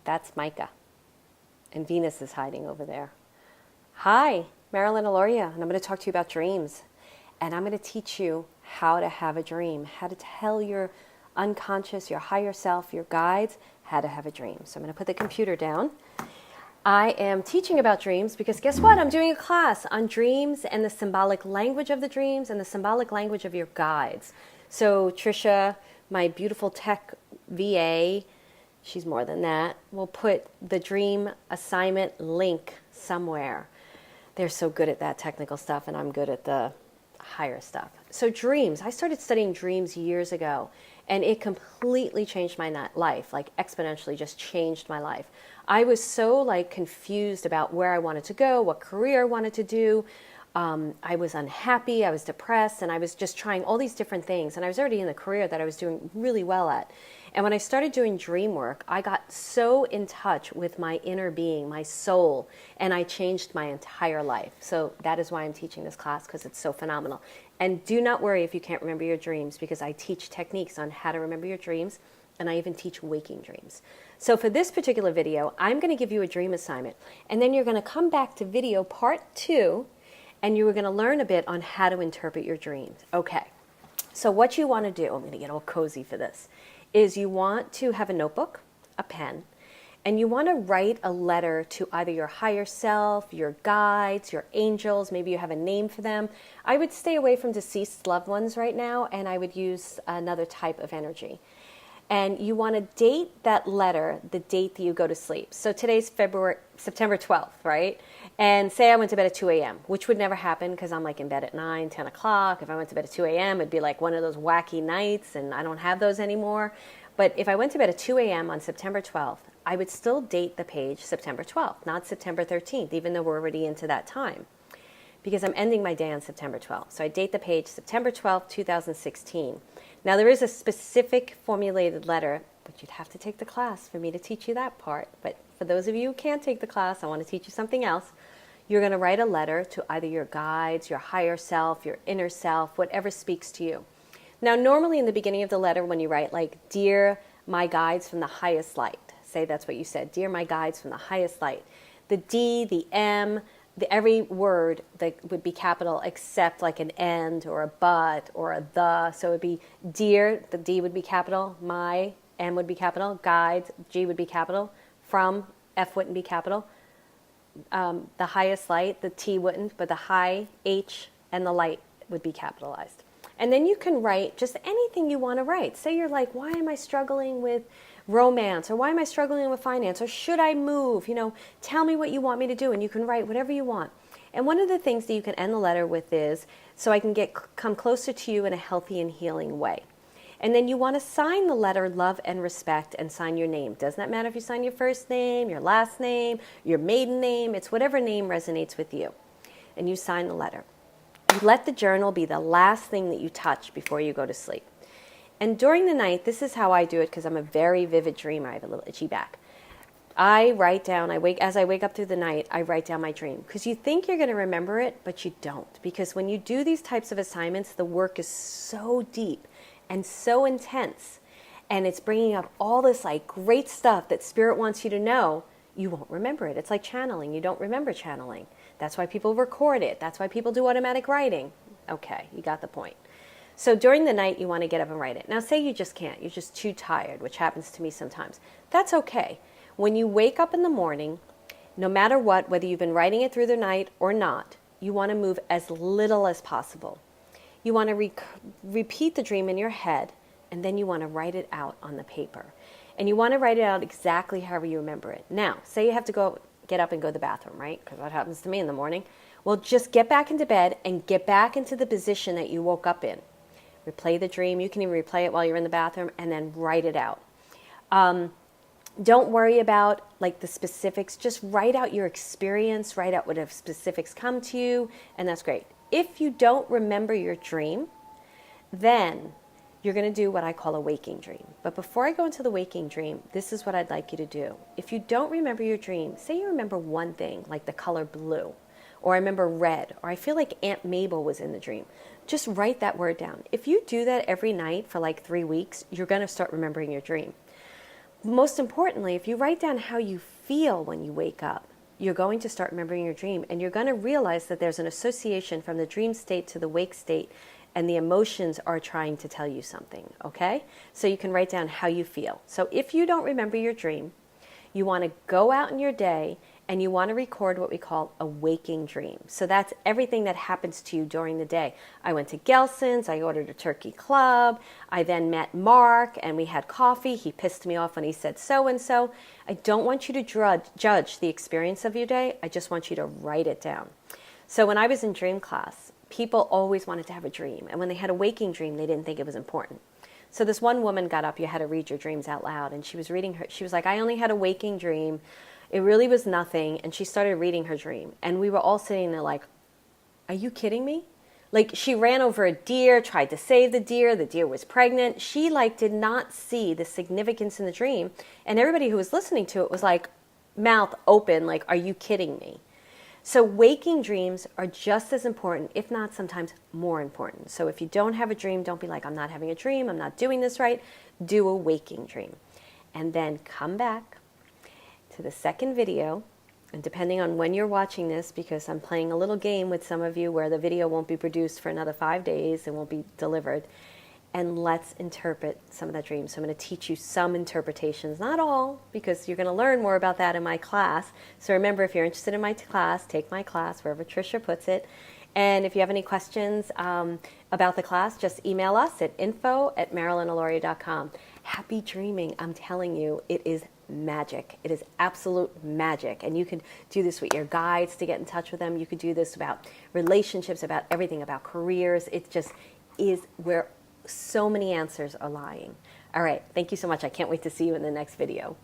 That's Micah. And Venus is hiding over there. Hi, Marilyn Aloria, and I'm going to talk to you about dreams. And I'm going to teach you how to have a dream, how to tell your unconscious, your higher self, your guides, how to have a dream. So I'm going to put the computer down. I am teaching about dreams because guess what? I'm doing a class on dreams and the symbolic language of the dreams and the symbolic language of your guides. So Trisha, my beautiful tech VA, she's more than that, will put the dream assignment link somewhere. They're so good at that technical stuff, and I'm good at the higher stuff. So dreams, I started studying dreams years ago, and it completely changed my life, like exponentially just changed my life. I was so confused about where I wanted to go, what career I wanted to do. I was unhappy, I was depressed, and I was just trying all these different things. And I was already in the career that I was doing really well at. And when I started doing dream work, I got so in touch with my inner being, my soul, and I changed my entire life. So that is why I'm teaching this class, because it's so phenomenal. And do not worry if you can't remember your dreams, because I teach techniques on how to remember your dreams, and I even teach waking dreams. So for this particular video, I'm going to give you a dream assignment, and then you're going to come back to video part 2, and you're going to learn a bit on how to interpret your dreams. Okay, so what you want to do, I'm going to get all cozy for this, is you want to have a notebook, a pen, and you want to write a letter to either your higher self, your guides, your angels, maybe you have a name for them. I would stay away from deceased loved ones right now, and I would use another type of energy. And you want to date that letter, the date that you go to sleep. So today's September 12th, right? And say I went to bed at 2 a.m., which would never happen because I'm in bed at 9, 10 o'clock. If I went to bed at 2 a.m., it'd be like one of those wacky nights, and I don't have those anymore. But if I went to bed at 2 a.m. on September 12th, I would still date the page September 12th, not September 13th, even though we're already into that time, because I'm ending my day on September 12th. So I date the page September 12th, 2016. Now, there is a specific formulated letter, but you'd have to take the class for me to teach you that part. But for those of you who can't take the class, I want to teach you something else. You're going to write a letter to either your guides, your higher self, your inner self, whatever speaks to you. Now, normally in the beginning of the letter, when you write dear my guides from the highest light, say that's what you said, dear my guides from the highest light. The D, the M, every word that would be capital except an and or a but or a the. So it would be dear, the D would be capital, my, M would be capital, guides, G would be capital, from, F wouldn't be capital, the highest light, the T wouldn't, but the high, H, and the light would be capitalized. And then you can write just anything you want to write. Say you're why am I struggling with romance, or why am I struggling with finance, or should I move? Tell me what you want me to do, and you can write whatever you want. And one of the things that you can end the letter with is, so I can come closer to you in a healthy and healing way. And then you want to sign the letter love and respect and sign your name. Doesn't that matter if you sign your first name, your last name, your maiden name, it's whatever name resonates with you. And you sign the letter. You let the journal be the last thing that you touch before you go to sleep. And during the night, this is how I do it because I'm a very vivid dreamer. I have a little itchy back. I write down, as I wake up through the night, I write down my dream. Because you think you're going to remember it, but you don't. Because when you do these types of assignments, the work is so deep and so intense. And it's bringing up all this great stuff that Spirit wants you to know. You won't remember it. It's like channeling. You don't remember channeling. That's why people record it. That's why people do automatic writing. Okay, you got the point. So during the night, you want to get up and write it. Now, say you just can't. You're just too tired, which happens to me sometimes. That's okay. When you wake up in the morning, no matter what, whether you've been writing it through the night or not, you want to move as little as possible. You want to repeat the dream in your head, and then you want to write it out on the paper. And you want to write it out exactly however you remember it. Now, say you have to get up and go to the bathroom, right? Because that happens to me in the morning. Well, just get back into bed and get back into the position that you woke up in. Replay the dream. You can even replay it while you're in the bathroom and then write it out. Don't worry about the specifics. Just write out your experience. Write out what specifics come to you, and that's great. If you don't remember your dream, then you're going to do what I call a waking dream. But before I go into the waking dream, this is what I'd like you to do. If you don't remember your dream, say you remember one thing, like the color blue, or I remember red, or I feel like Aunt Mabel was in the dream. Just write that word down. If you do that every night for 3 weeks, you're going to start remembering your dream. most importantly, if you write down how you feel when you wake up, you're going to start remembering your dream, and you're going to realize that there's an association from the dream state to the wake state, and the emotions are trying to tell you something, okay? So you can write down how you feel. So if you don't remember your dream, you want to go out in your day and you want to record what we call a waking dream. So that's everything that happens to you during the day. I went to Gelson's, I ordered a turkey club, I then met Mark and we had coffee. He pissed me off when he said so-and-so. I don't want you to judge the experience of your day. I just want you to write it down. So when I was in dream class, people always wanted to have a dream. And when they had a waking dream, they didn't think it was important. So this one woman got up, you had to read your dreams out loud, and she was reading her, she was like, I only had a waking dream. It really was nothing. And she started reading her dream. And we were all sitting there like, are you kidding me? Like, she ran over a deer, tried to save the deer was pregnant. She like did not see the significance in the dream. And everybody who was listening to it was like, mouth open, like, are you kidding me? So waking dreams are just as important, if not sometimes more important. So if you don't have a dream, don't be like, I'm not having a dream, I'm not doing this right. Do a waking dream. And then come back to the second video, and depending on when you're watching this, because I'm playing a little game with some of you where the video won't be produced for another 5 days and won't be delivered, and let's interpret some of that dream. So I'm going to teach you some interpretations, not all, because you're going to learn more about that in my class. So remember, if you're interested in my class, take my class, wherever Tricia puts it. And if you have any questions about the class, just email us at info@marilynoloria.com. Happy dreaming. I'm telling you, it is magic. It is absolute magic. And you can do this with your guides to get in touch with them. You could do this about relationships, about everything, about careers. It just is where so many answers are lying. All right. Thank you so much. I can't wait to see you in the next video.